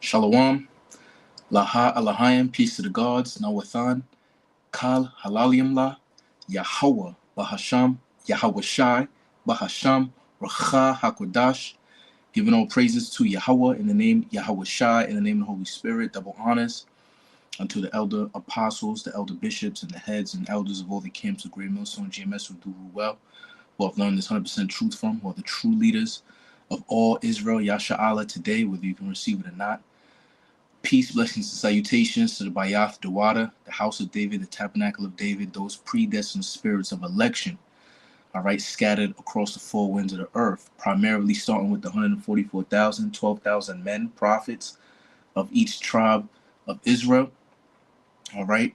Shalom, Laha Alahayim, peace to the gods, Nawathan, Kal Halalium La, Yahweh, Bahasham, Yahweh Shai, Bahasham, Racha HaKodash, giving all praises to Yahweh in the name Yahweh Shai, in the name of the Holy Spirit, double honors unto the elder apostles, the elder bishops, and the heads and elders of all the camps of Great Millstone GMS who do well, who have learned this 100% truth from, who are the true leaders of all Israel, Yasha Allah, today, whether you can receive it or not. Peace, blessings, and salutations to the Bayath Dawada, the house of David, the tabernacle of David, those predestined spirits of election, all right, scattered across the four winds of the earth, primarily starting with the 144,000, 12,000 men, prophets of each tribe of Israel, all right,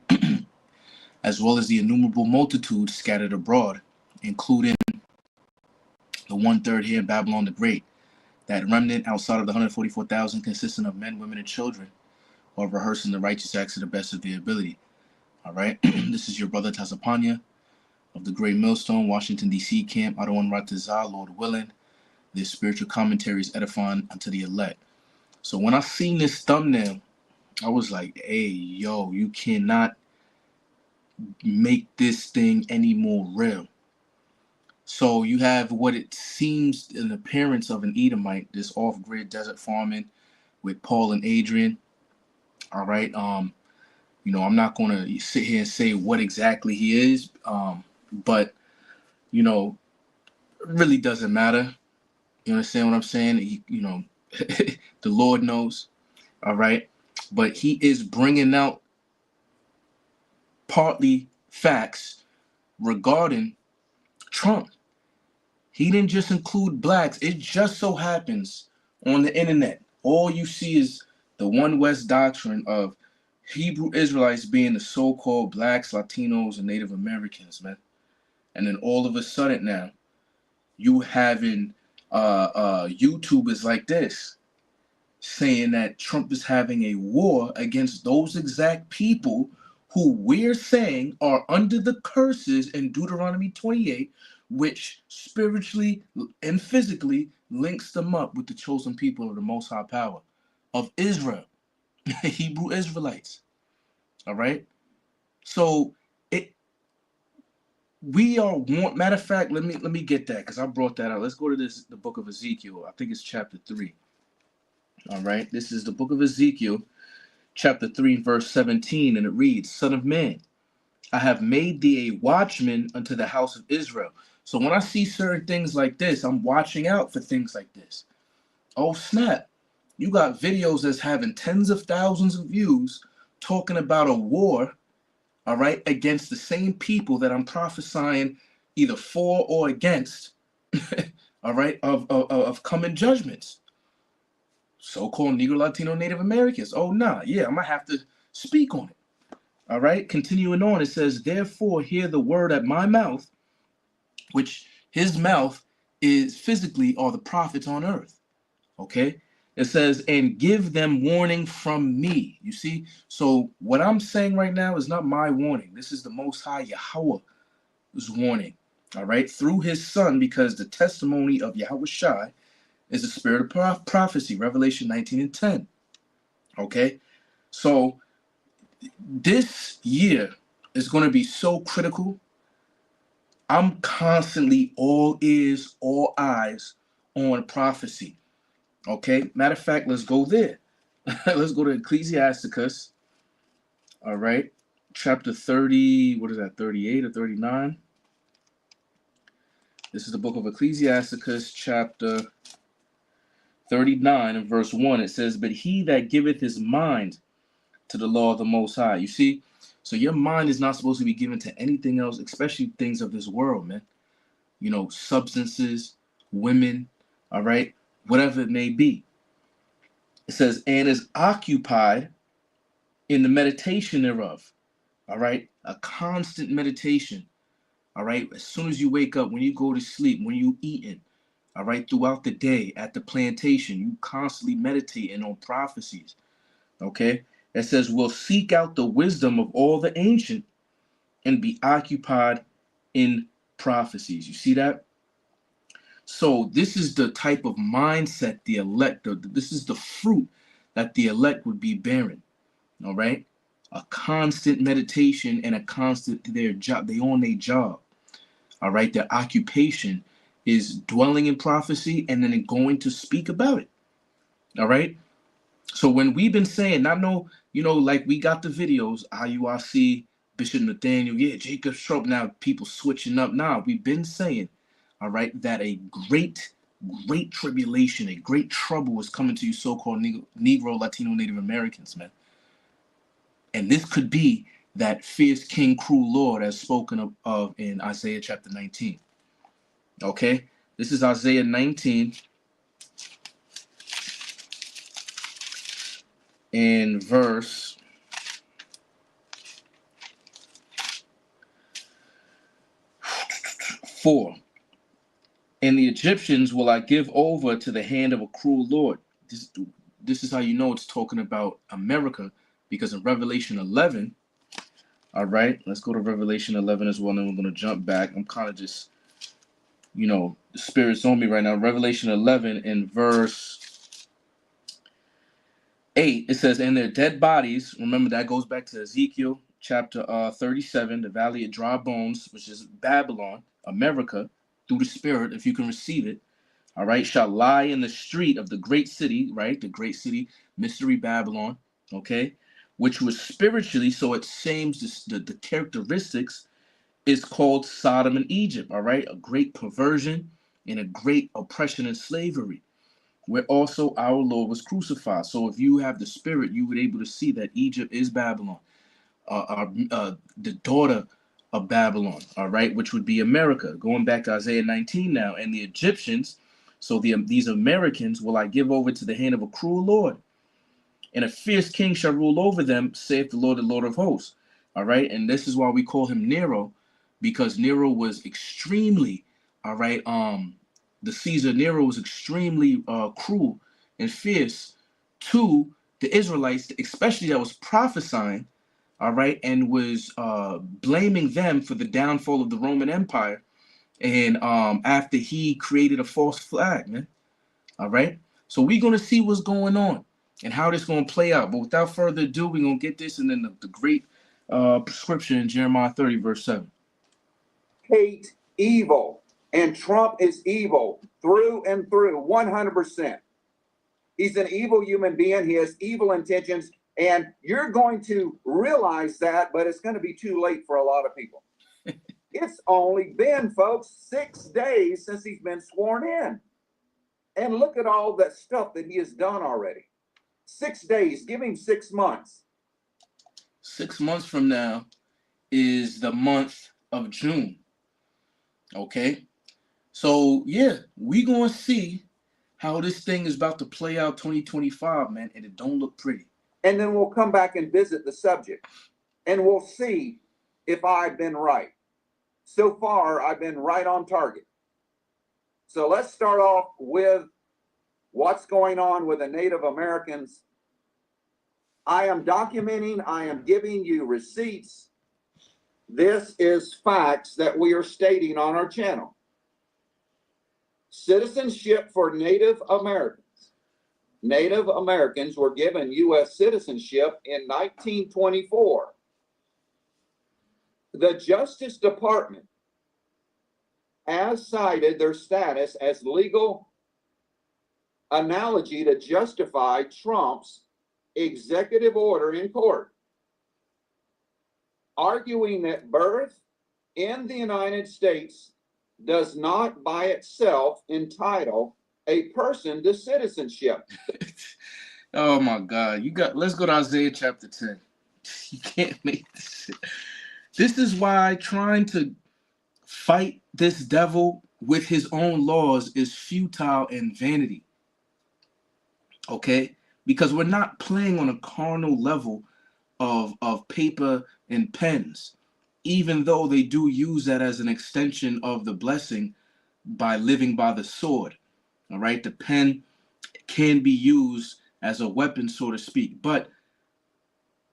as well as the innumerable multitude scattered abroad, including the one-third here in Babylon the Great. That remnant outside of the 144,000 consisting of men, women, and children, or rehearsing the righteous acts to the best of their ability. All right, this is your brother Tazapanya of the Great Millstone, Washington, D.C. camp. Adawan Ratazah, Lord willing. This spiritual commentary is edifying unto the elect. So when I seen this thumbnail, I was like, hey, yo, you cannot make this thing any more real. So you have what it seems an appearance of an Edomite, this off-grid desert farming with Paul and Adrian. All right. You know, I'm not going to sit here and say what exactly he is, but, you know, it really doesn't matter. You understand what I'm saying? You know, the Lord knows. All right. But he is bringing out partly facts regarding Trump. He didn't just include blacks. It just so happens on the internet, all you see is the One West doctrine of Hebrew Israelites being the so-called blacks, Latinos, and Native Americans, man. And then all of a sudden now, you having YouTubers like this saying that Trump is having a war against those exact people who we're saying are under the curses in Deuteronomy 28, which spiritually and physically links them up with the chosen people of the Most High Power of Israel. Hebrew Israelites. All right. So we are matter of fact, let me get that because I brought that out. Let's go to the book of Ezekiel. I think it's chapter 3. All right. This is the book of Ezekiel, chapter 3, verse 17, and it reads, Son of man, I have made thee a watchman unto the house of Israel. So when I see certain things like this, I'm watching out for things like this. Oh snap. You got videos that's having tens of thousands of views talking about a war, all right, against the same people that I'm prophesying either for or against, all right, of coming judgments. So-called Negro, Latino, Native Americans. Oh, nah, yeah, I'm going to have to speak on it. All right, continuing on, it says, therefore hear the word at my mouth, which his mouth is physically are the prophets on earth. Okay. It says, and give them warning from me. You see? So what I'm saying right now is not my warning. This is the Most High Yahweh's warning. All right. Through his son, because the testimony of Yahweh Shai is the spirit of prophecy, Revelation 19 and 10. Okay. So this year is going to be so critical. I'm constantly all ears, all eyes on prophecy. Okay, matter of fact, let's go there. Let's go to Ecclesiasticus. All right, chapter 30, what is that, 38 or 39? This is the book of Ecclesiasticus, chapter 39 and verse 1. It says, but he that giveth his mind to the law of the Most High. You see, so your mind is not supposed to be given to anything else, especially things of this world, man. You know, substances, women, all right, whatever it may be. It says, and is occupied in the meditation thereof. All right. A constant meditation. All right. As soon as you wake up, when you go to sleep, when you eating, all right, throughout the day at the plantation, you constantly meditating on prophecies. Okay. It says, will seek out the wisdom of all the ancient and be occupied in prophecies. You see that? So this is the type of mindset the elect, this is the fruit that the elect would be barren. All right, a constant meditation and a constant their job. They on their job. All right, their occupation is dwelling in prophecy and then going to speak about it. All right. So when we've been saying, I know, like we got the videos, IURC, Bishop Nathaniel, yeah, Jacob Trump, now people switching up. Now, we've been saying, all right, that a great tribulation, a great trouble is coming to you so-called Negro, Latino, Native Americans, man. And this could be that fierce king, cruel Lord as spoken of in Isaiah chapter 19. Okay? This is Isaiah 19 in verse 4. And the Egyptians will I give over to the hand of a cruel Lord. This is how you know it's talking about America, because in Revelation 11, all right, let's go to Revelation 11 as well, and then we're going to jump back. I'm kind of just, the Spirit's on me right now. Revelation 11 in verse 8, it says, and their dead bodies, remember that goes back to Ezekiel chapter 37, the valley of dry bones, which is Babylon, America, through the Spirit, if you can receive it, all right, shall lie in the street of the great city, right? The great city, mystery Babylon, okay, which was spiritually, so it seems the characteristics is called Sodom and Egypt, all right, a great perversion and a great oppression and slavery, where also our Lord was crucified. So if you have the Spirit, you would be able to see that Egypt is Babylon, the daughter of Babylon, all right, which would be America. Going back to Isaiah 19 now, and the Egyptians, so these Americans will I give over to the hand of a cruel Lord, and a fierce king shall rule over them, saith the Lord of hosts. All right, and this is why we call him Nero, because Nero was extremely, all right, the Caesar Nero was extremely cruel and fierce to the Israelites, especially that was prophesying, all right, and was blaming them for the downfall of the Roman Empire. And after he created a false flag, man. All right. So we're going to see what's going on and how this going to play out. But without further ado, we're going to get this and then the great prescription in Jeremiah 30, verse 7. Hate evil, and Trump is evil through and through, 100%. He's an evil human being. He has evil intentions, and you're going to realize that, but it's going to be too late for a lot of people. It's only been, folks, 6 days since he's been sworn in. And look at all that stuff that he has done already. 6 days, give him 6 months. 6 months from now is the month of June. Okay? So, yeah, we going to see how this thing is about to play out 2025, man, and it don't look pretty. And then we'll come back and visit the subject, and we'll see if I've been right. So far, I've been right on target. So let's start off with what's going on with the Native Americans. I am documenting, I am giving you receipts. This is facts that we are stating on our channel. Citizenship for Native Americans. Native Americans were given U.S. citizenship in 1924. The Justice Department has cited their status as legal analogy to justify Trump's executive order in court, arguing that birth in the United States does not by itself entitle a person to citizenship. Oh my God. Let's go to Isaiah chapter 10. You can't make this shit. This is why trying to fight this devil with his own laws is futile and vanity. Okay? Because we're not playing on a carnal level of paper and pens, even though they do use that as an extension of the blessing by living by the sword. All right? The pen can be used as a weapon, so to speak. But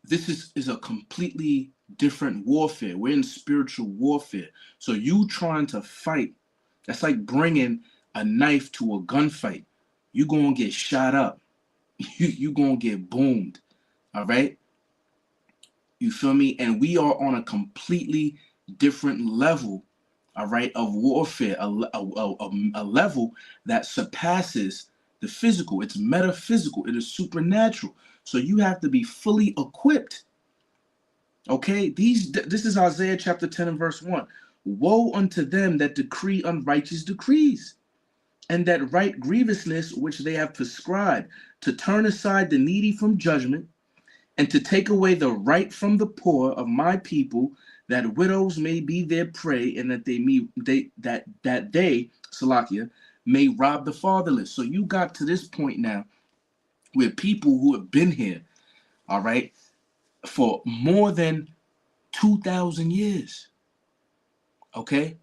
this is a completely different warfare. We're in spiritual warfare. So you trying to fight, that's like bringing a knife to a gunfight. You're going to get shot up. you gonna get boomed. All right. You feel me? And we are on a completely different level, all right, of warfare, a level that surpasses the physical. It's metaphysical. It is supernatural. So you have to be fully equipped. Okay, this is Isaiah chapter 10 and verse 1. Woe unto them that decree unrighteous decrees, and that write grievousness which they have prescribed, to turn aside the needy from judgment, and to take away the right from the poor of my people, that widows may be their prey, and that they Salakia, may rob the fatherless. So you got to this point now where people who have been here, all right, for more than 2,000 years, okay,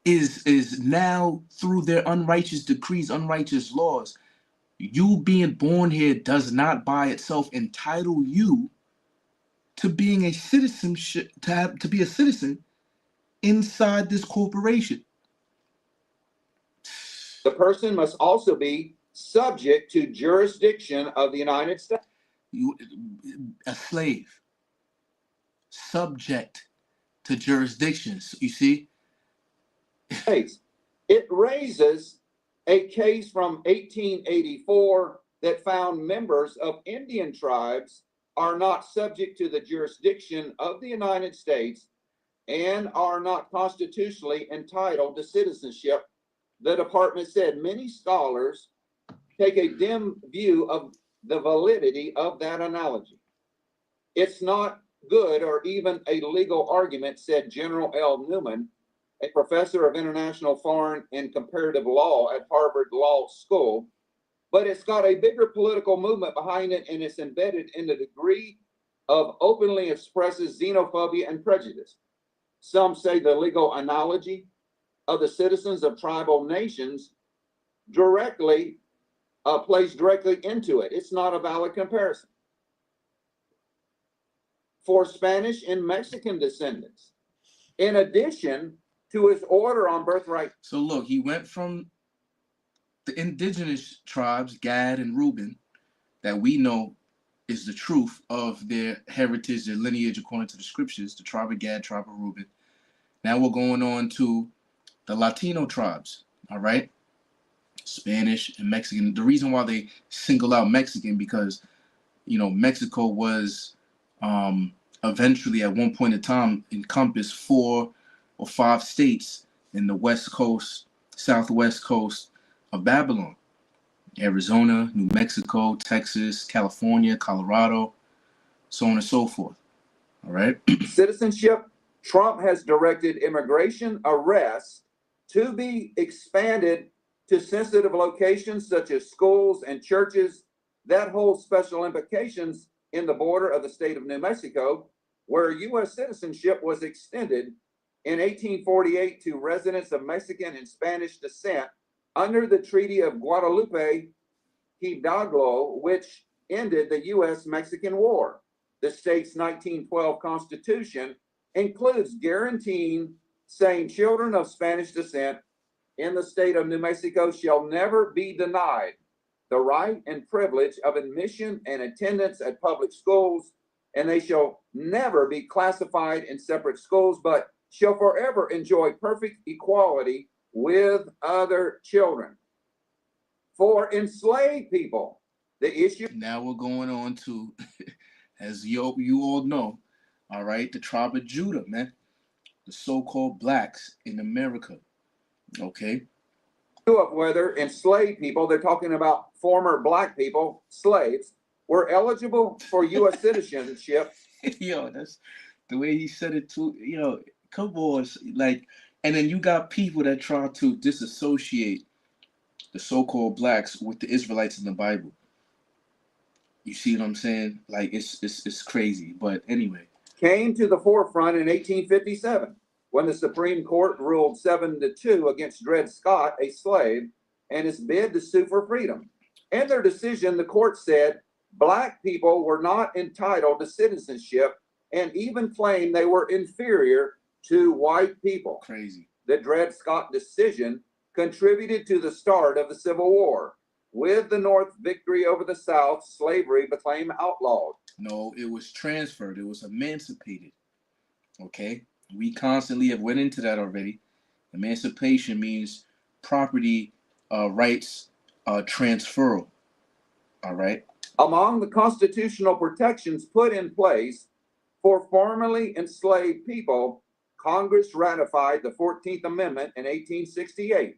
is now through their unrighteous decrees, unrighteous laws. You being born here does not by itself entitle you to being a citizenship, to be a citizen inside this corporation. The person must also be subject to jurisdiction of the United States. A slave, subject to jurisdictions. You see, it raises a case from 1884 that found members of Indian tribes are not subject to the jurisdiction of the United States and are not constitutionally entitled to citizenship. The department said many scholars take a dim view of the validity of that analogy. It's not good or even a legal argument, said General L. Newman, a professor of international, foreign, and comparative law at Harvard Law School, but it's got a bigger political movement behind it, and it's embedded in the degree of openly expresses xenophobia and prejudice. Some say the legal analogy of the citizens of tribal nations directly plays directly into it. It's not a valid comparison. For Spanish and Mexican descendants, in addition to his order on birthright. So look, he went from the indigenous tribes, Gad and Reuben, that we know is the truth of their heritage, their lineage according to the scriptures, the tribe of Gad, tribe of Reuben. Now we're going on to the Latino tribes, all right? Spanish and Mexican. The reason why they single out Mexican, because, you know, Mexico was eventually at one point in time encompassed 4 or 5 states in the west coast, southwest coast of Babylon. Arizona, New Mexico, Texas, California, Colorado, so on and so forth. All right. Citizenship. Trump has directed immigration arrests to be expanded to sensitive locations such as schools and churches. That holds special implications in the border of the state of New Mexico, where U.S. citizenship was extended in 1848 to residents of Mexican and Spanish descent under the Treaty of Guadalupe Hidalgo, which ended the U.S.-Mexican War. The state's 1912 Constitution includes guaranteeing saying children of Spanish descent in the state of New Mexico shall never be denied the right and privilege of admission and attendance at public schools, and they shall never be classified in separate schools, but shall forever enjoy perfect equality with other children. For enslaved people, the issue. Now we're going on to, as you all know, all right, the tribe of Judah, man, the so-called blacks in America, okay? Of whether enslaved people, they're talking about former black people, slaves, were eligible for U.S. citizenship. Yo, that's the way he said it too. Yo, come on, like, and then you got people that try to disassociate the so-called blacks with the Israelites in the Bible. You see what I'm saying? Like, it's crazy. But anyway, came to the forefront in 1857 when the Supreme Court ruled 7-2 against Dred Scott, a slave, and his bid to sue for freedom. In their decision, the court said black people were not entitled to citizenship and even claimed they were inferior to white people. Crazy. The Dred Scott decision contributed to the start of the Civil War. With the North victory over the South, slavery became outlawed. No, it was transferred. It was emancipated. Okay? We constantly have went into that already. Emancipation means property rights transferal. All right? Among the constitutional protections put in place for formerly enslaved people, Congress ratified the 14th Amendment in 1868,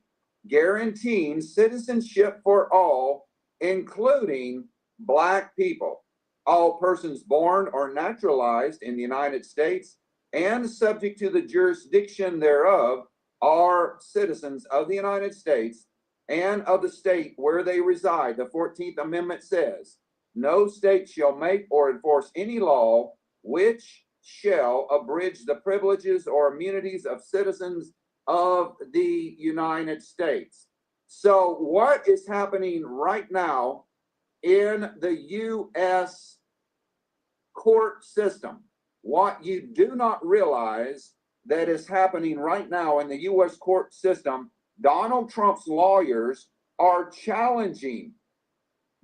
guaranteeing citizenship for all, including Black people. All persons born or naturalized in the United States and subject to the jurisdiction thereof are citizens of the United States and of the state where they reside. The 14th Amendment says, no state shall make or enforce any law which shall abridge the privileges or immunities of citizens of the United States. So what is happening right now in the U.S. court system? What you do not realize that is happening right now in the U.S. court system, Donald Trump's lawyers are challenging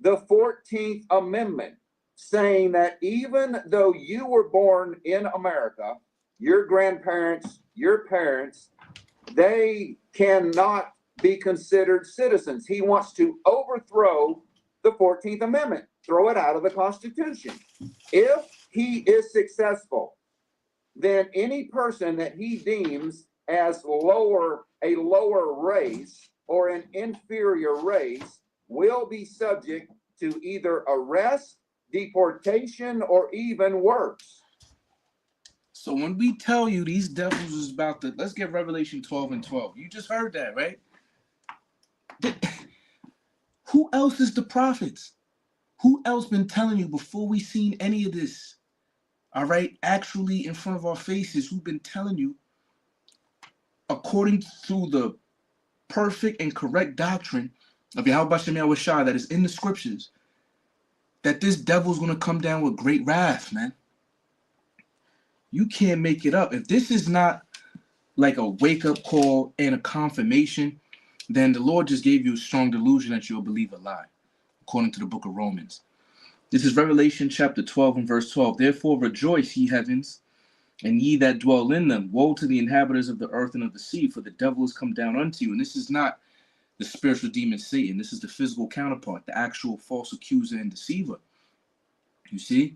the 14th Amendment, saying that even though you were born in America, your grandparents, your parents, they cannot be considered citizens. He wants to overthrow the 14th Amendment, throw it out of the Constitution. If he is successful, then any person that he deems as a lower race or an inferior race will be subject to either arrest, deportation, or even worse. So when we tell you these devils is about to, let's get Revelation 12:12. You just heard that, right? Who else is the prophets? Who else been telling you before we seen any of this? All right, actually in front of our faces, who've been telling you, according to the perfect and correct doctrine of Yahweh Shem Yahweh Shai that is in the scriptures, that this devil's going to come down with great wrath, man. You can't make it up. If this is not like a wake-up call and a confirmation, then the Lord just gave you a strong delusion that you'll believe a lie, according to the book of Romans. This is Revelation chapter 12 and verse 12. Therefore rejoice, ye heavens, and ye that dwell in them. Woe to the inhabitants of the earth and of the sea, for the devil is come down unto you. And this is not the spiritual demon Satan. This is the physical counterpart, the actual false accuser and deceiver. You see?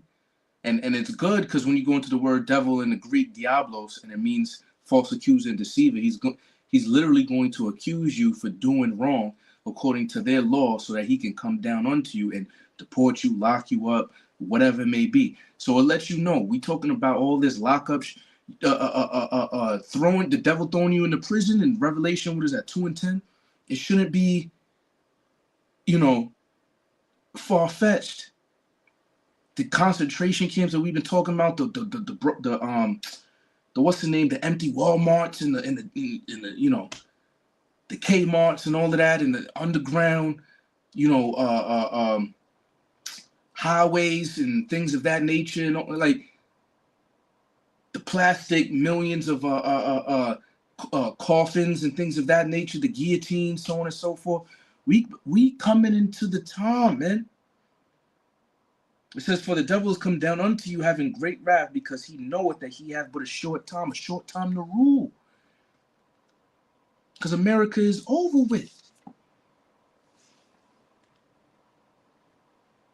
And it's good because when you go into the word devil in the Greek, diablos, and it means false accuser and deceiver, he's literally going to accuse you for doing wrong according to their law so that he can come down unto you and deport you, lock you up, whatever it may be. So it lets you know, we talking about all this lockup, throwing the devil throwing you into prison in Revelation, what is that, 2 and 10? It shouldn't be, far-fetched. The concentration camps that we've been talking about, the what's the name, the empty Walmarts and the the Kmarts and all of that, and the underground, highways and things of that nature, and like the plastic millions of coffins and things of that nature, the guillotine, so on and so forth. We coming into the time, man. It says, for the devil has come down unto you having great wrath, because he knoweth that he hath but a short time to rule. Because America is over with.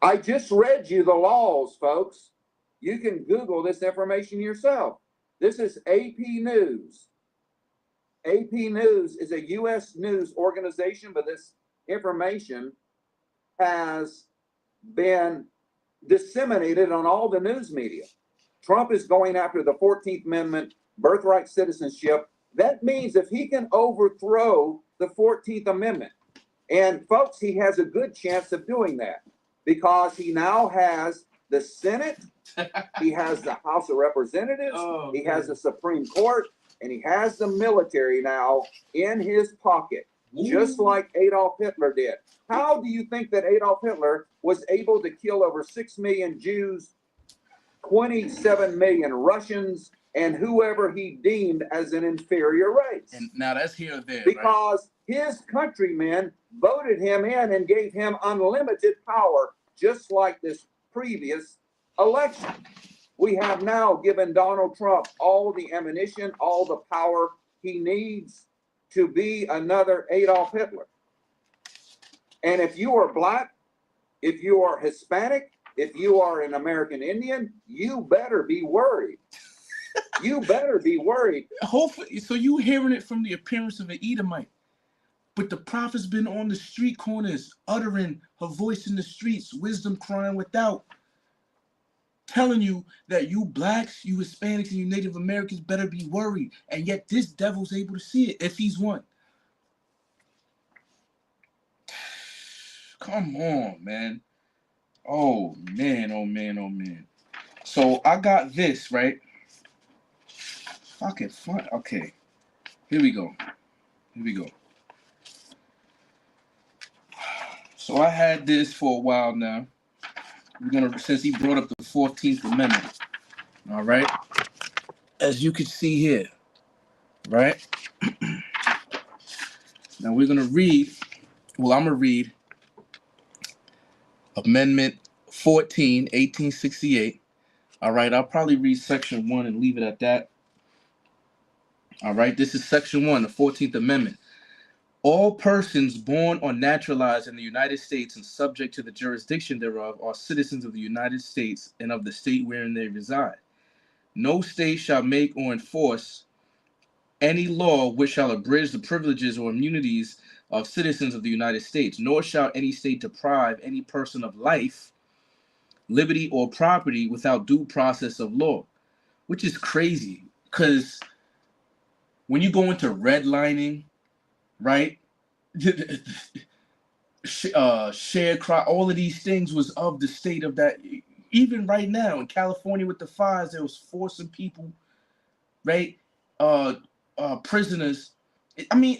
I just read you the laws, folks. You can Google this information yourself. This is AP News. AP News is a U.S. news organization, but this information has been disseminated on all the news media. Trump is going after the 14th Amendment, birthright citizenship. That means if he can overthrow the 14th Amendment, and folks, he has a good chance of doing that because he now has the Senate, he has the House of Representatives, he has the Supreme Court, and he has the military now in his pocket, just like Adolf Hitler did. How do you think that Adolf Hitler was able to kill over 6 million Jews, 27 million Russians, and whoever he deemed as an inferior race. And now that's here or there, because his countrymen voted him in and gave him unlimited power, just like this previous election. We have now given Donald Trump all the ammunition, all the power he needs to be another Adolf Hitler. And if you are black, if you are Hispanic, if you are an American Indian, you better be worried. You better be worried. Hopefully, so you hearing it from the appearance of an Edomite. But the prophet's been on the street corners, uttering her voice in the streets, wisdom crying without, telling you that you blacks, you Hispanics, and you Native Americans better be worried. And yet this devil's able to see it if he's one. Come on, man. Oh, man, oh, man, oh, man. So I got this, right? Okay, fine. Okay. Here we go. Here we go. So I had this for a while now. We're gonna, since he brought up the 14th Amendment. All right. As you can see here, right? Now we're gonna read. Well, I'm gonna read Amendment 14, 1868. All right. I'll probably read Section 1 and leave it at that. All right. This is Section 1, the 14th Amendment. All persons born or naturalized in the United States and subject to the jurisdiction thereof are citizens of the United States and of the state wherein they reside. No state shall make or enforce any law which shall abridge the privileges or immunities of citizens of the United States, nor shall any state deprive any person of life, liberty, or property without due process of law, which is crazy because when you go into redlining, right? Sharecrop, all of these things was of the state of that. Even right now in California with the fires, they was forcing people, right? Prisoners. I mean,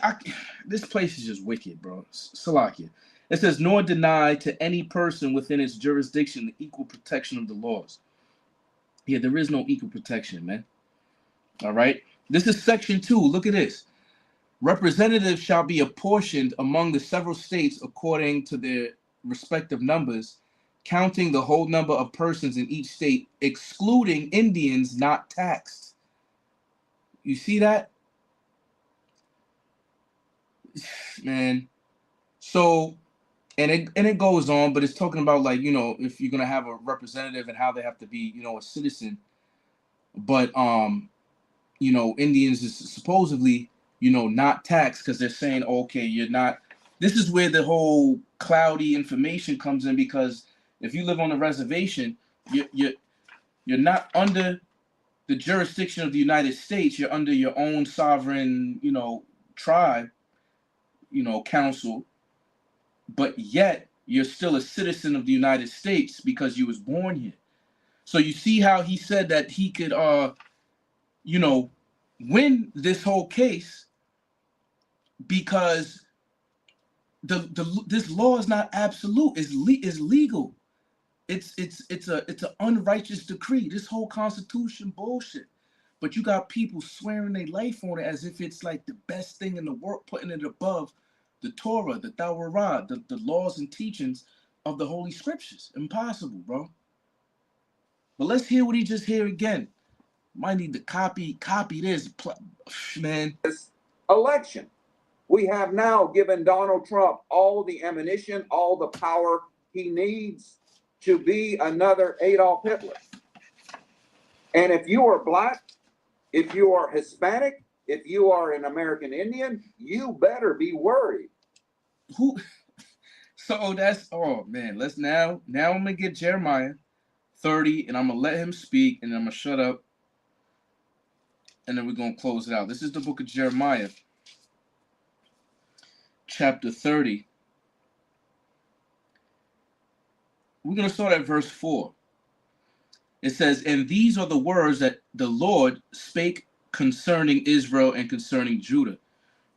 this place is just wicked, bro. Salakia. It says, nor deny to any person within its jurisdiction the equal protection of the laws. Yeah, there is no equal protection, man. All right. This is Section 2. Look at this. Representatives shall be apportioned among the several states according to their respective numbers, counting the whole number of persons in each state, excluding Indians not taxed. You see that? Man. So, and it goes on, but it's talking about, like, you know, if you're gonna have a representative and how they have to be, you know, a citizen. But you know, Indians is supposedly, you know, not taxed because they're saying, okay, you're not. This is where the whole cloudy information comes in, because if you live on a reservation, you're not under the jurisdiction of the United States. You're under your own sovereign, you know, tribe, you know, council, but yet you're still a citizen of the United States because you was born here. So you see how he said that he could, you know, win this whole case because this law is not absolute. It's legal. It's an unrighteous decree. This whole Constitution bullshit. But you got people swearing their life on it as if it's like the best thing in the world, putting it above the Torah, the Tawrah, the laws and teachings of the Holy Scriptures. Impossible, bro. But let's hear what he just heard again. Might need to copy this, man. This election. We have now given Donald Trump all the ammunition, all the power he needs to be another Adolf Hitler. And if you are black, if you are Hispanic, if you are an American Indian, you better be worried. Who? So that's, oh man, let's now I'm gonna get Jeremiah 30 and I'm gonna let him speak and I'm gonna shut up and then we're gonna close it out. This is the book of Jeremiah, chapter 30. We're gonna start at verse 4. It says, and these are the words that the Lord spake concerning Israel and concerning Judah.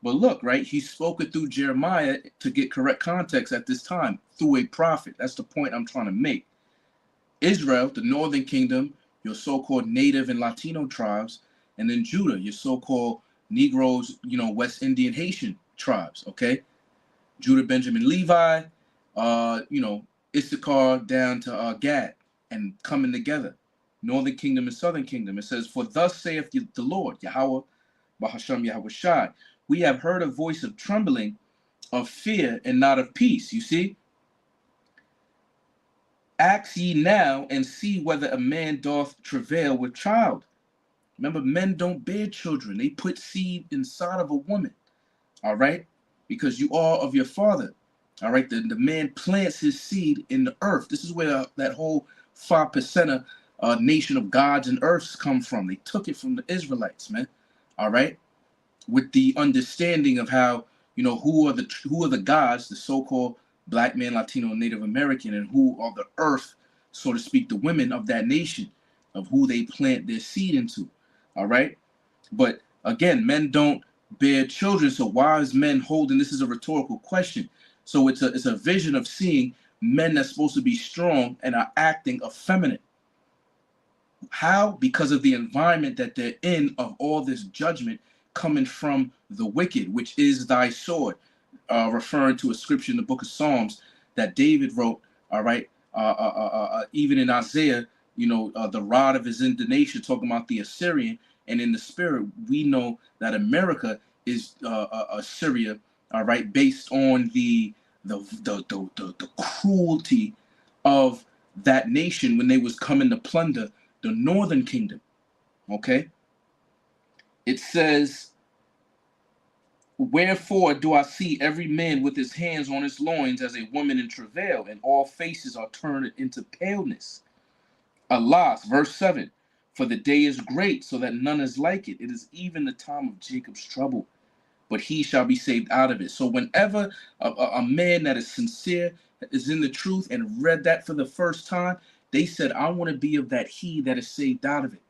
But look, right, he spoke it through Jeremiah to get correct context at this time, through a prophet. That's the point I'm trying to make. Israel, the northern kingdom, your so-called native and Latino tribes, And then Judah, your so-called Negroes, West Indian Haitian tribes, okay? Judah, Benjamin, Levi, Issachar down to Gad, and coming together. Northern kingdom and southern kingdom. It says, for thus saith the Lord, Yahweh, Bahasham Yahweh Shai, we have heard a voice of trembling, of fear, and not of peace. You see? Ask ye now and see whether a man doth travail with child. Remember, men don't bear children. They put seed inside of a woman. All right? Because you are of your father. All right? The man plants his seed in the earth. This is where that whole 5% nation of gods and earths come from. They took it from the Israelites, man. All right? With the understanding of how, who are the gods, the so-called black man, Latino, and Native American, and who are the earth, so to speak, the women of that nation, of who they plant their seed into. All right? But again, men don't bear children, so why is men holding? This is a rhetorical question. So it's a vision of seeing men that's supposed to be strong and are acting effeminate. How? Because of the environment that they're in, of all this judgment coming from the wicked, which is thy sword, referring to a scripture in the book of Psalms that David wrote. All right, even in Isaiah, the rod of his indignation, talking about the Assyrian, and in the spirit, we know that America is Assyria. All right, based on the cruelty of that nation when they was coming to plunder the northern kingdom. Okay, it says, wherefore do I see every man with his hands on his loins as a woman in travail, and all faces are turned into paleness. Alas, verse 7, for the day is great, so that none is like it. It is even the time of Jacob's trouble, but he shall be saved out of it. So whenever a man that is sincere, is in the truth, and read that for the first time, they said, I want to be of that he that is saved out of it.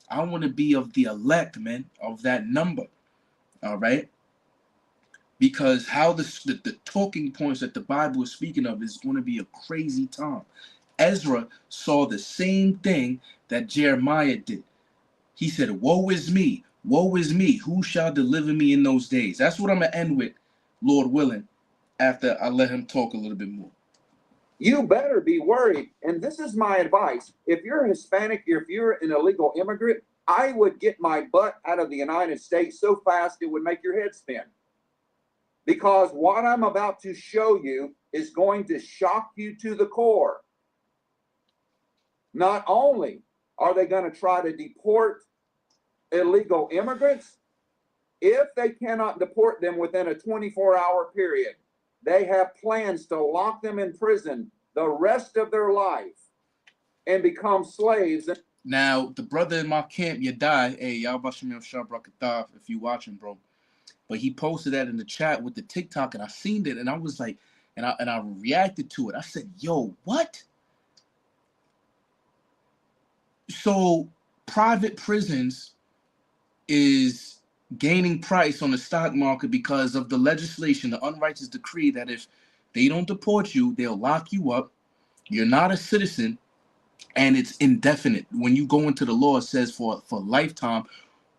I want to be of the elect, man, of that number. All right? Because how the talking points that the Bible is speaking of is going to be a crazy time. Ezra saw the same thing that Jeremiah did. He said, woe is me, who shall deliver me in those days? That's what I'm going to end with, Lord willing, after I let him talk a little bit more. You better be worried. And this is my advice. If you're Hispanic, if you're an illegal immigrant, I would get my butt out of the United States so fast it would make your head spin. Because what I'm about to show you is going to shock you to the core. Not only are they going to try to deport illegal immigrants, if they cannot deport them within a 24-hour period, they have plans to lock them in prison the rest of their life and become slaves. Now, the brother in my camp, Yadai, hey, y'all Bashim Shabrakatav, if you watching, bro. But he posted that in the chat with the TikTok, and I seen it, and I was like, and I reacted to it. I said, yo, what? So private prisons is gaining price on the stock market because of the legislation, the unrighteous decree that if they don't deport you, they'll lock you up. You're not a citizen, and it's indefinite. When you go into the law, it says for lifetime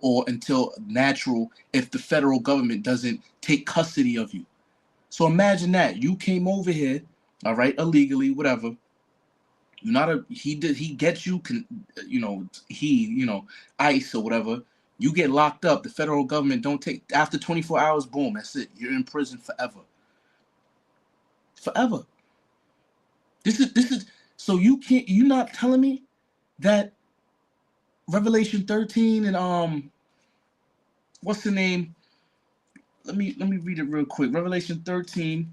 or until natural if the federal government doesn't take custody of you. So imagine that. You came over here, all right, illegally, whatever. You're not he gets you, ICE or whatever. You get locked up. The federal government don't take, after 24 hours, boom, that's it. You're in prison forever. Forever. This is, so you're not telling me that Revelation 13 and what's the name? Let me read it real quick. Revelation 13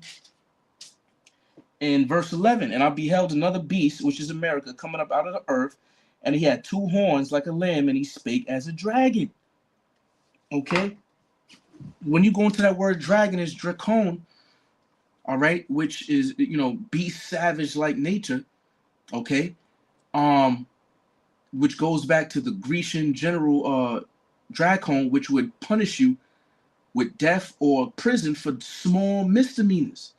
in verse 11. And I beheld another beast, which is America, coming up out of the earth, and he had two horns like a lamb, and he spake as a dragon. Okay? When you go into that word dragon, is dracon, all right, which is, beast, savage like nature, okay? Which goes back to the Grecian general Dracon, which would punish you with death or prison for small misdemeanors.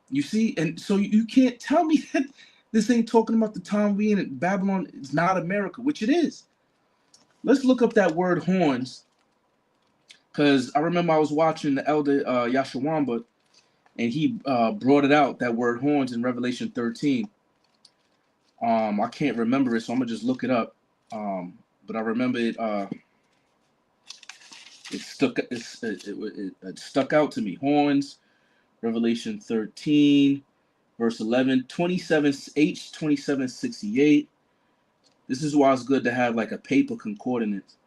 You see, and so you can't tell me that this ain't talking about the time we in Babylon is not America, which it is. let's look up that word horns, because I remember I was watching the elder Yashawamba, and he brought it out, that word horns, in Revelation 13. I can't remember it, so I'm gonna just look it up. But I remember it. It stuck out to me. Horns, Revelation 13, verse 11, 27 H 2768. This is why it's good to have like a paper concordance.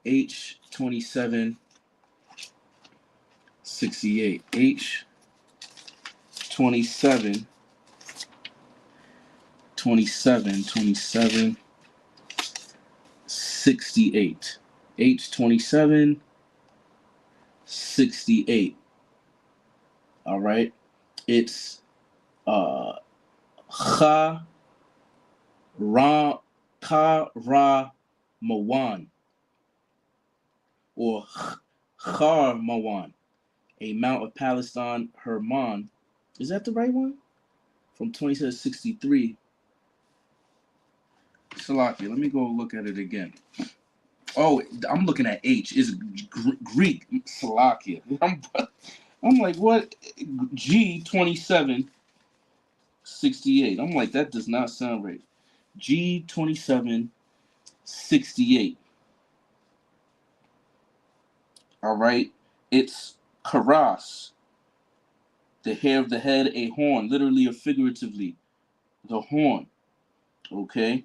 H 2768. H 27 68. H 2768. All right. It's Cha Ra Ka Ra Mawan, or Char Mawan, a mount of Palestine, Hermon. Is that the right one? From 2763. Salakia, let me go look at it again. Oh, I'm looking at H. It's Greek. Salakia. I'm like, what? G 2768. I'm like, that does not sound right. G 2768. All right. It's karas, the hair of the head, a horn, literally or figuratively, the horn. Okay.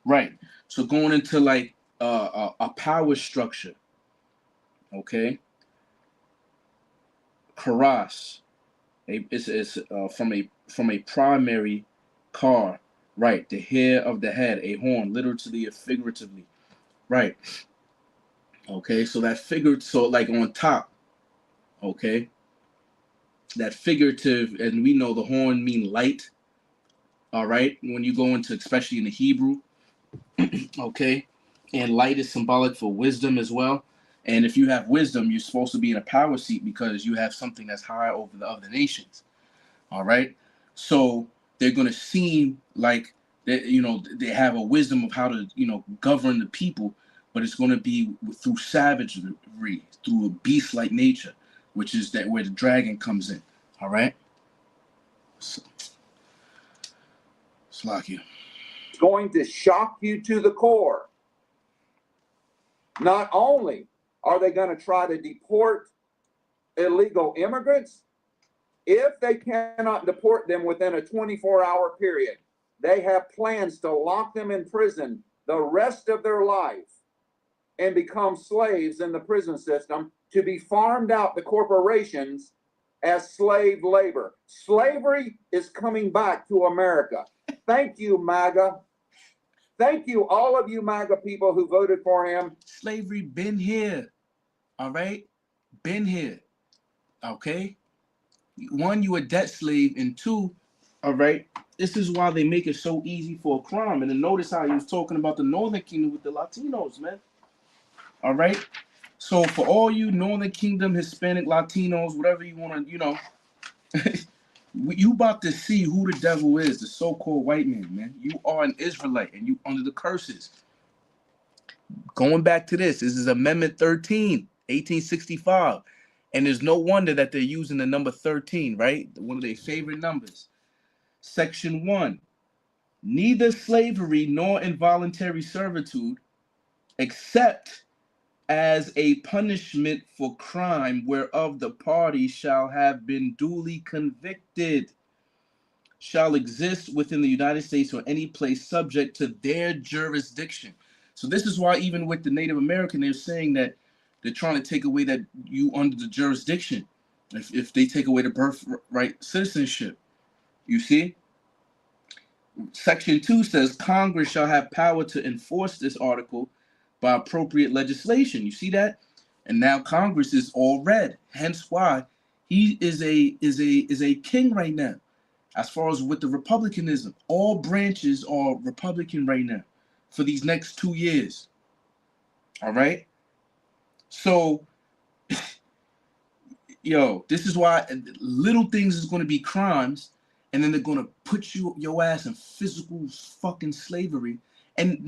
Right. So going into like a power structure. Okay. Karas. It's from a primary car. Right. The hair of the head, a horn, literally or figuratively. Right. Okay. So that figure. So like on top. Okay. That figurative, and we know the horn mean light. All right. When you go into, especially in the Hebrew. Okay. And light is symbolic for wisdom as well. And if you have wisdom, you're supposed to be in a power seat because you have something that's high over the other nations. All right. So they're going to seem like they have a wisdom of how to, govern the people, but it's going to be through savagery, through a beast-like nature, which is that where the dragon comes in. All right. So, Slakia. It's going to shock you to the core. Not only are they going to try to deport illegal immigrants, if they cannot deport them within a 24-hour period, they have plans to lock them in prison the rest of their life and become slaves in the prison system to be farmed out to corporations as slave labor. Slavery is coming back to America. Thank you, MAGA. Thank you, all of you MAGA people who voted for him. Slavery been here. All right? Been here. Okay? One, you a debt slave, and two, all right, this is why they make it so easy for a crime. And then notice how he was talking about the Northern Kingdom with the Latinos, man. All right? So for all you Northern Kingdom, Hispanic, Latinos, whatever you want to, you about to see who the devil is, the so-called white man. You are an Israelite, and you under the curses. Going back to this is Amendment 13, 1865. And there's no wonder that they're using the number 13, right? One of their favorite numbers. Section 1. Neither slavery nor involuntary servitude, except as a punishment for crime whereof the party shall have been duly convicted, shall exist within the United States or any place subject to their jurisdiction. So this is why even with the Native American, they're saying that they're trying to take away that you under the jurisdiction. If they take away the birthright citizenship, you see? Section 2 says Congress shall have power to enforce this article by appropriate legislation. You see that? And now Congress is all red. Hence why he is a king right now. As far as with the Republicanism, all branches are Republican right now for these next 2 years. All right? So, this is why little things is going to be crimes, and then they're gonna put your ass in physical fucking slavery. And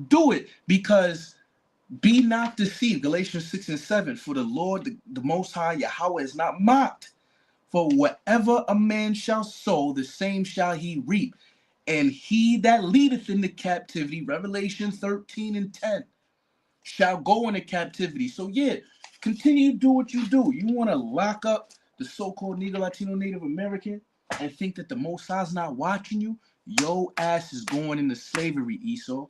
do it, because be not deceived. Galatians 6 and 7. For the Lord, the Most High Yahweh, is not mocked. For whatever a man shall sow, the same shall he reap. And he that leadeth into captivity, Revelation 13 and 10, shall go into captivity. So yeah, continue to do what you do. You want to lock up the so-called Negro, Latino, Native American and think that the Most High's not watching you? Your ass is going into slavery, Esau.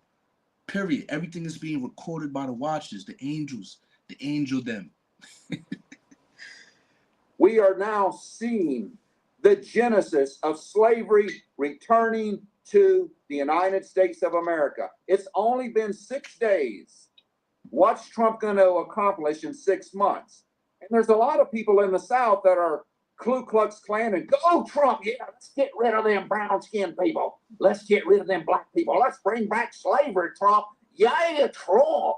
Period. Everything is being recorded by the watchers, the angels, the angel them. We are now seeing the genesis of slavery returning to the United States of America. It's only been 6 days. What's Trump going to accomplish in 6 months? And there's a lot of people in the South that are Ku Klux Klan and go Trump. Yeah, let's get rid of them brown-skinned people. Let's get rid of them black people. Let's bring back slavery, Trump. Yeah, Trump.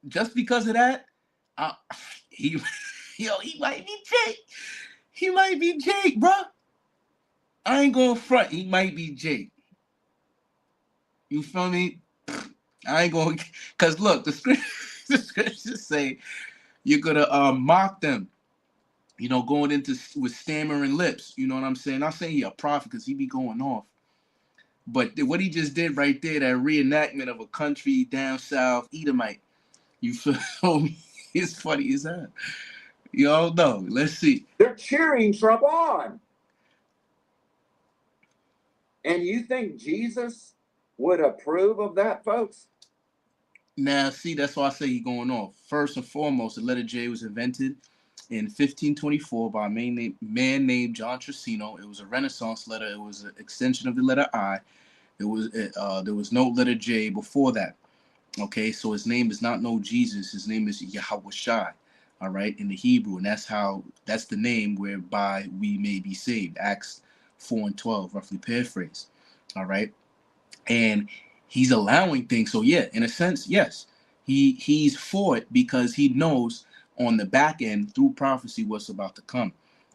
Just because of that, he might be Jake. He might be Jake, bro. I ain't going front. He might be Jake. You feel me? I ain't going, because look, the scriptures say you're gonna mock them, going into with stammering lips. You know what I'm saying? Not saying he a prophet, because he be going off. But what he just did right there, that reenactment of a country down south Edomite, you feel me? It's funny as that. You all know. Let's see. They're cheering Trump on. And you think Jesus would approve of that, folks? Now, see, that's why I say he's going off. First and foremost, the letter J was invented in 1524 by a man named John Trissino. It was a Renaissance letter. It was an extension of the letter I. There was no letter J before that. Okay, so his name is not no Jesus. His name is Yahweh Shai. All right, in the Hebrew, and that's the name whereby we may be saved. Acts 4 and 12, roughly paraphrase. All right, and he's allowing things. So yeah, in a sense, yes, he's for it because he knows on the back end through prophecy what's about to come.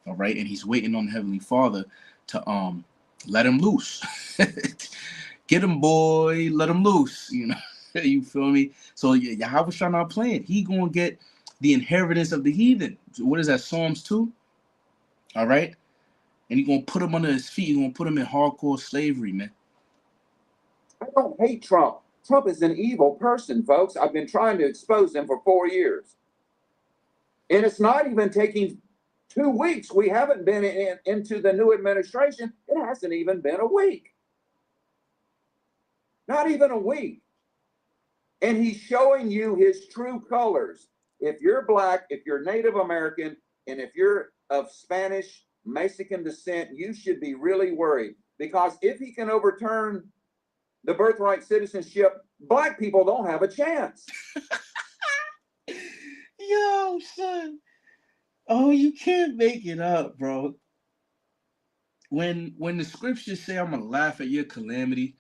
All right, and he's waiting on the Heavenly Father to let him loose. Get him, boy, let him loose. You feel me? So Yahweh Shai not playing. He gonna get the inheritance of the heathen. What is that? Psalms 2. All right, and he gonna put him under his feet. He gonna put him in hardcore slavery, man. I don't hate Trump. Trump is an evil person, folks. I've been trying to expose him for 4 years. And it's not even taking 2 weeks. We haven't been into the new administration. It hasn't even been a week. Not even a week. And he's showing you his true colors. If you're black, if you're Native American, and if you're of Spanish, Mexican descent, you should be really worried. Because if he can overturn the birthright citizenship, black people don't have a chance. Yo, son. Oh, you can't make it up, bro. When the scriptures say I'm gonna laugh at your calamity,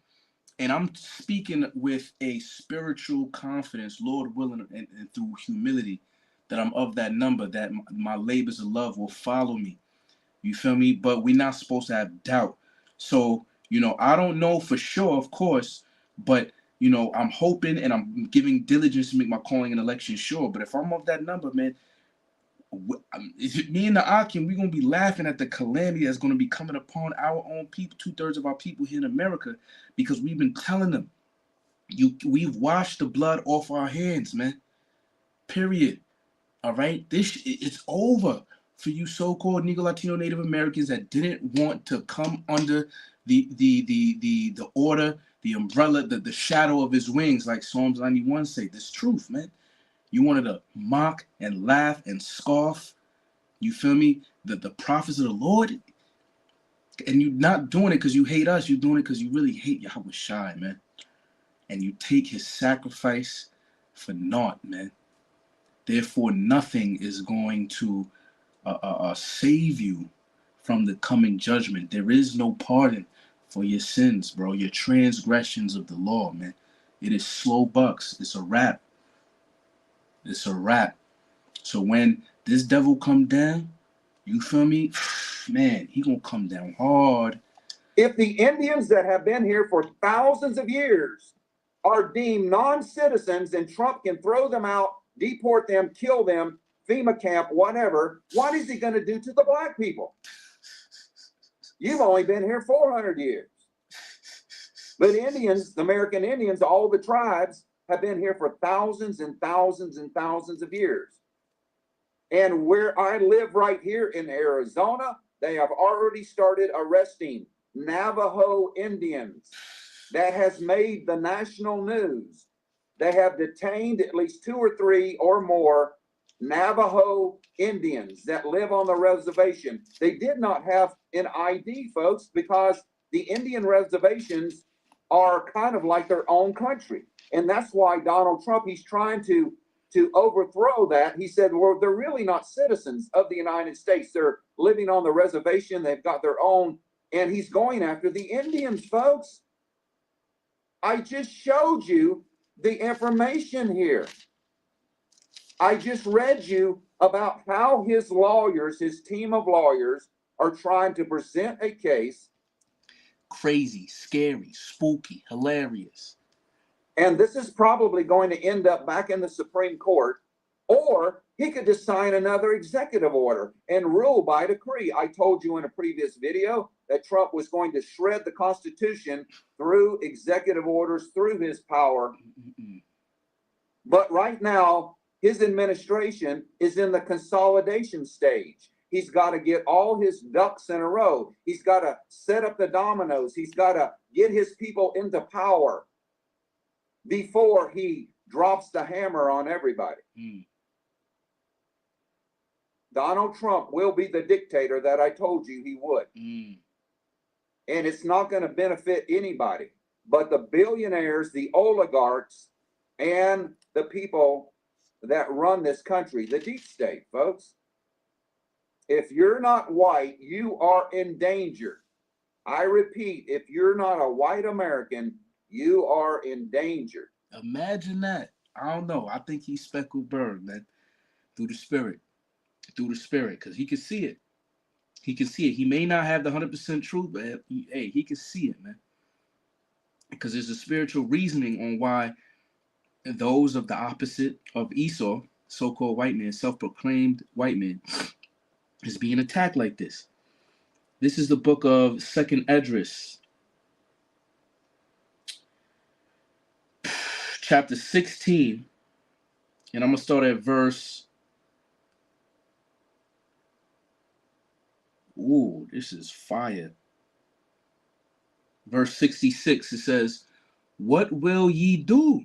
and I'm speaking with a spiritual confidence, Lord willing, and through humility, that I'm of that number, that my labors of love will follow me. You feel me? But we're not supposed to have doubt. So, I don't know for sure, of course, but, I'm hoping and I'm giving diligence to make my calling and election sure. But if I'm of that number, man, me and the Akim, we're going to be laughing at the calamity that's going to be coming upon our own people, 2/3 of our people here in America, because we've been telling them, we've washed the blood off our hands, man. Period. All right? It's over for you so-called Negro, Latino, Native Americans that didn't want to come under the order, the umbrella, the shadow of his wings, like Psalms 91 say. This truth, man. You wanted to mock and laugh and scoff. You feel me? The prophets of the Lord. And you're not doing it because you hate us. You're doing it because you really hate Yahweh Shai, man. And you take his sacrifice for naught, man. Therefore, nothing is going to save you from the coming judgment. There is no pardon for your sins, bro. Your transgressions of the law, man. It is slow bucks. It's a wrap. It's a wrap. So when this devil come down, You feel me? Man, he gonna come down hard. If the Indians that have been here for thousands of years are deemed non-citizens and Trump can throw them out, deport them, kill them, FEMA camp, whatever, what is he going to do to the black people? You've only been here 400 years. But Indians, the American Indians, all the tribes have been here for thousands and thousands and thousands of years. And where I live right here in Arizona, they have already started arresting Navajo Indians. That has made the national news. They have detained at least 2 or 3 or more Navajo Indians that live on the reservation. They did not have an ID, folks, because the Indian reservations are kind of like their own country. And that's why Donald Trump, he's trying to overthrow that. He said, well, they're really not citizens of the United States. They're living on the reservation. They've got their own, and he's going after the Indians, folks. I just showed you the information here. I just read you about how his lawyers, his team of lawyers, are trying to present a case. Crazy, scary, spooky, hilarious. And this is probably going to end up back in the Supreme Court, or he could just sign another executive order and rule by decree. I told you in a previous video that Trump was going to shred the Constitution through executive orders, through his power. But right now, his administration is in the consolidation stage. He's got to get all his ducks in a row. He's got to set up the dominoes. He's got to get his people into power before he drops the hammer on everybody. Donald Trump will be the dictator that I told you he would. And it's not going to benefit anybody but the billionaires, the oligarchs, and the people that run this country, the deep state, folks. If you're not white, you are in danger. I repeat, if you're not a white American, you are in danger. Imagine that. I don't know. I think he's speckled bird, man. Through the spirit, because he can see it. He can see it. He may not have the 100% truth, but he can see it, man. Because there's a spiritual reasoning on why those of the opposite of Esau, so-called white man, self-proclaimed white man, is being attacked like this. This is the book of 2nd Esdras, chapter 16, and I'm going to start at verse... Ooh, this is fire. Verse 66, it says, "What will ye do?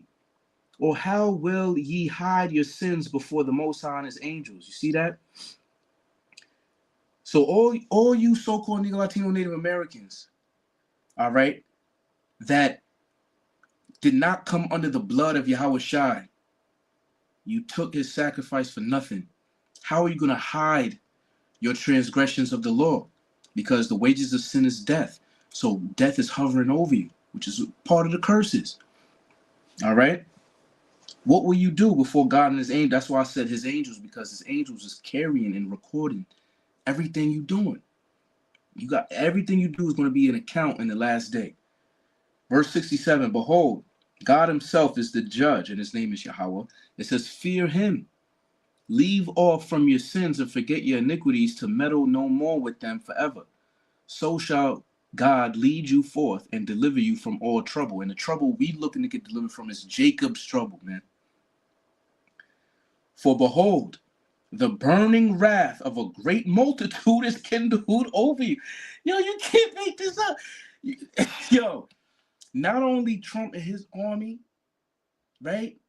Or how will ye hide your sins before the Most High and his angels?" You see that? So all you so-called Negro, Latino, Native Americans, all right, that did not come under the blood of Yahweh Shai, you took his sacrifice for nothing. How are you going to hide your transgressions of the law? Because the wages of sin is death. So death is hovering over you, which is part of the curses. All right? What will you do before God and his angels? That's why I said his angels, because his angels is carrying and recording everything you're doing. You got everything you do is going to be an account in the last day. Verse 67, "Behold, God himself is the judge, and his name is Yahweh." It says, "Fear him. Leave off from your sins and forget your iniquities, to meddle no more with them forever. So shall God lead you forth and deliver you from all trouble." And the trouble we looking to get delivered from is Jacob's trouble, man. "For behold, the burning wrath of a great multitude is kindled over you." Yo, you can't make this up. Yo, not only Trump and his army, right?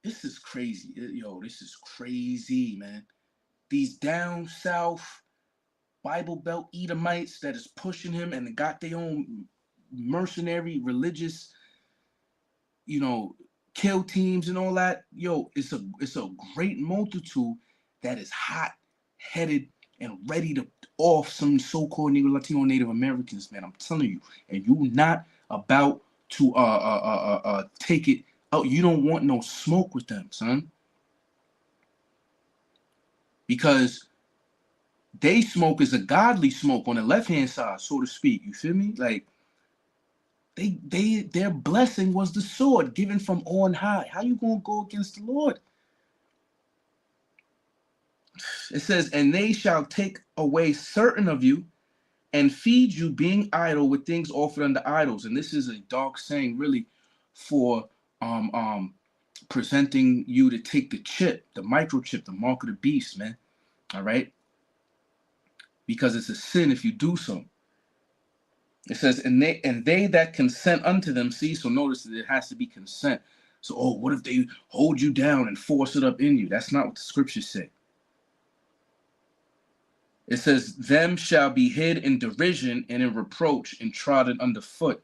This is crazy. Yo, this is crazy, man. These down south Bible Belt Edomites that is pushing him and got their own mercenary religious, kill teams and all that. Yo, it's a great multitude that is hot-headed and ready to off some so-called Negro, Latino, Native Americans, man. I'm telling you, and you not about to take it out. You don't want no smoke with them, son. Because They smoke is a godly smoke on the left-hand side, so to speak. You feel me? Like their blessing was the sword given from on high. How you gonna go against the Lord? It says, and they shall take away certain of you and feed you, being idle with things offered unto idols. And this is a dark saying, really, for presenting you to take the chip, the microchip, the mark of the beast, man. All right, because it's a sin if you do so. It says, and they that consent unto them. See, so notice that it has to be consent. So, oh, what if they hold you down and force it up in you? That's not what the scriptures say. It says, them shall be hid in derision and in reproach and trodden underfoot,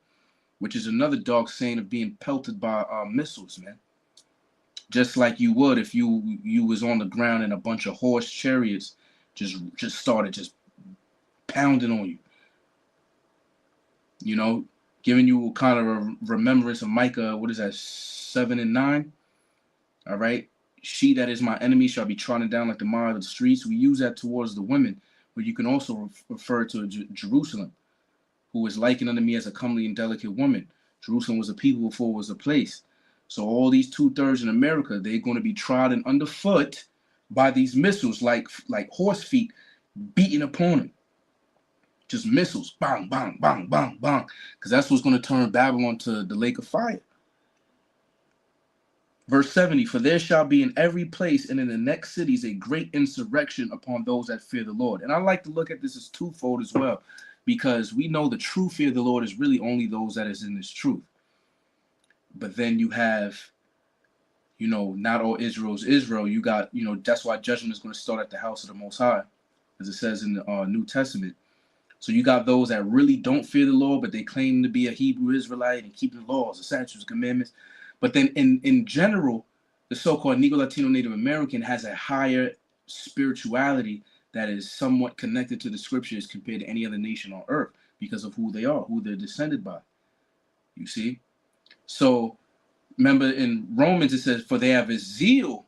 which is another dark saying of being pelted by missiles, man. Just like you would if you was on the ground and a bunch of horse chariots just started just pounding on you. You know, giving you kind of a remembrance of Micah, what is that, 7 and 9? All right. She that is my enemy shall be trodden down like the mire of the streets. We use that towards the women, but you can also refer to Jerusalem, who is likened unto me as a comely and delicate woman. Jerusalem was a people before it was a place. So all these 2/3 in America, they're going to be trodden underfoot by these missiles, like horse feet beating upon them. Just missiles, bang, bang, bang, bang, bang, because that's what's going to turn Babylon to the lake of fire. Verse 70, for there shall be in every place and in the next cities a great insurrection upon those that fear the Lord. And I like to look at this as twofold as well, because we know the true fear of the Lord is really only those that is in this truth. But then you have, you know, not all Israel is Israel. You got, you know, that's why judgment is going to start at the house of the Most High, as it says in the New Testament. So you got those that really don't fear the Lord, but they claim to be a Hebrew Israelite and keep the laws, the statutes, commandments. But then in general, the so-called Negro, Latino, Native American has a higher spirituality that is somewhat connected to the scriptures compared to any other nation on earth because of who they are, who they're descended by. You see? So remember in Romans, it says, for they have a zeal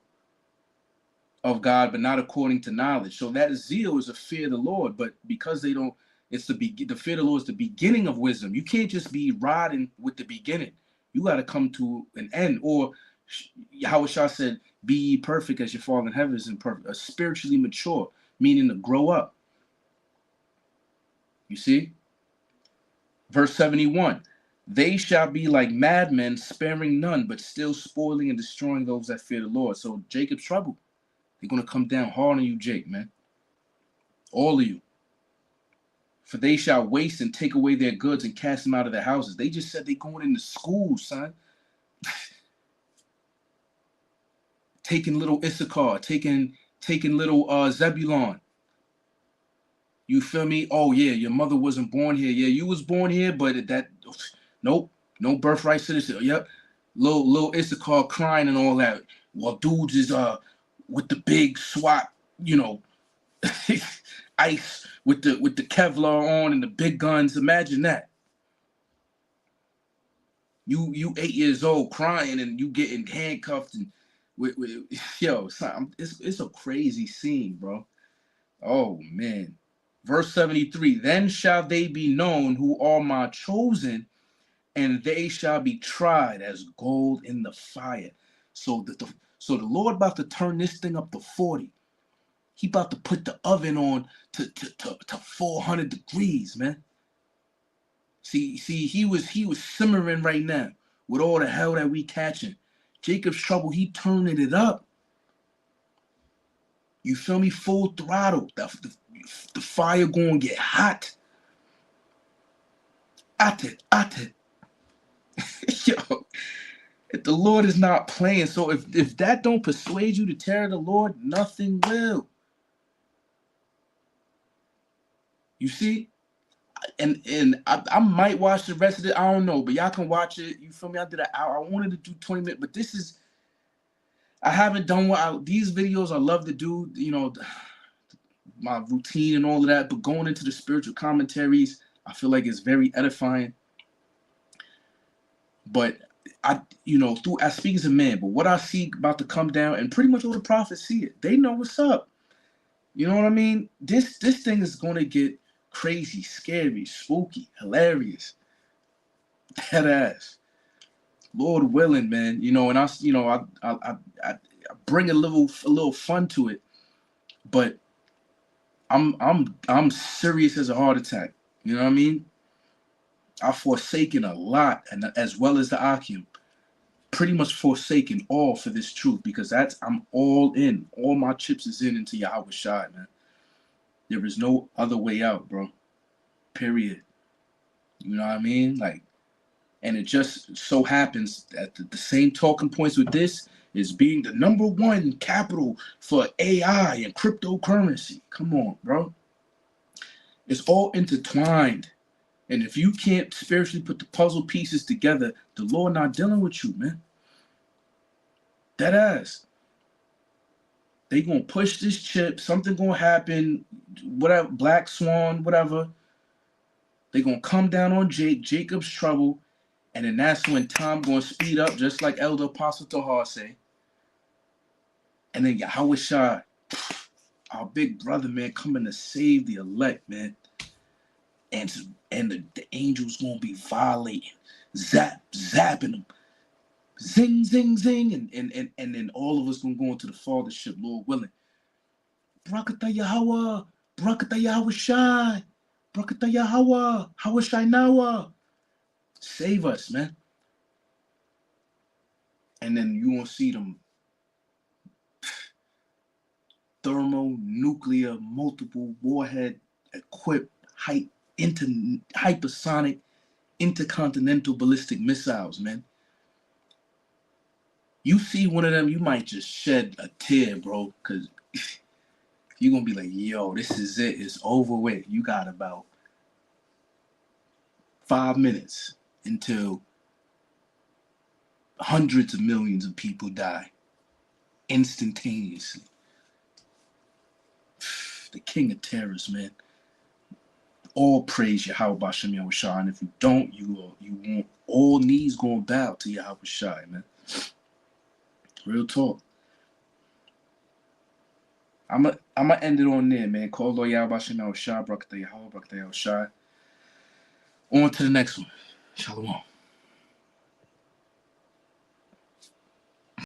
of God, but not according to knowledge. So that zeal is a fear of the Lord, but because they don't, it's the fear of the Lord is the beginning of wisdom. You can't just be riding with the beginning. You got to come to an end. Or Yahushua said, be ye perfect as your Father in heaven is perfect. Spiritually mature, meaning to grow up. You see? Verse 71, they shall be like madmen, sparing none, but still spoiling and destroying those that fear the Lord. So Jacob's trouble. They're going to come down hard on you, Jake, man. All of you. For they shall waste and take away their goods and cast them out of their houses. They just said they're going into school, son. Taking little Issachar, taking little Zebulon. You feel me? Oh, yeah, your mother wasn't born here. Yeah, you was born here, but nope, no birthright citizen. Yep. Little Issachar crying and all that. Well, dudes is with the big SWAT, you know, ice with the Kevlar on and the big guns. Imagine that. You 8 years old crying and you getting handcuffed and with yo, son, it's a crazy scene, bro. Oh man. Verse 73, then shall they be known who are my chosen, and they shall be tried as gold in the fire. So the Lord about to turn this thing up to 40. He about to put the oven on to 400 degrees, man. See, he was simmering right now with all the hell that we catching. Jacob's trouble, he turning it up. You feel me? Full throttle. The fire gonna get hot. At it. Yo, if the Lord is not playing, so if that don't persuade you to terror the Lord, nothing will. You see? And I might watch the rest of it. I don't know, but y'all can watch it. You feel me? I did an hour. I wanted to do 20 minutes, but this is, I haven't done these videos I love to do, you know, my routine and all of that, but going into the spiritual commentaries, I feel like it's very edifying. But I speak as a man, but what I see about to come down, and pretty much all the prophets see it. They know what's up. You know what I mean? This thing is gonna get crazy, scary, spooky, hilarious, dead ass. Lord willing, man. You know, and I bring a little fun to it, but I'm serious as a heart attack. You know what I mean? I've forsaken a lot, and as well as the Akim, pretty much forsaken all for this truth, because I'm all in. All my chips is into Yahweh Shai, man. There is no other way out, bro. Period. You know what I mean? Like, and it just so happens that the same talking points with this is being the #1 capital for AI and cryptocurrency. Come on, bro. It's all intertwined. And if you can't spiritually put the puzzle pieces together, the Lord not dealing with you, man. Dead ass. They gonna push this chip, something gonna happen, whatever, Black Swan, whatever. They gonna come down on Jacob's trouble, and then that's when time gonna speed up, just like Elder Apostle Tahar say. And then Yahweh Shai, our big brother, man, coming to save the elect, man. And the angels gonna be violating, zapping them, zing, zing, zing, and then all of us gonna go into the fathership, Lord willing. Brakata Yahweh, Brakata Yahweh Shai, Brakata Yahweh, Yahweh Shai Nawa. Save us, man. And then you gonna see them thermonuclear, multiple warhead equipped, hypersonic, intercontinental ballistic missiles, man. You see one of them, you might just shed a tear, bro, because you're gonna be like, yo, this is it. It's over with. You got about 5 minutes until hundreds of millions of people die instantaneously. The king of terrors, man. All praise Yahweh Bashem Yahweh Shai. And if you don't, you won't. All knees gonna bow to Yahweh Shai, man. Real talk. I'm gonna end it on there, man. Call Lord Yahweh Bashem Yahweh Shai. Brakata Yahweh, Brakata Yahweh Shai. On to the next one. Shalom.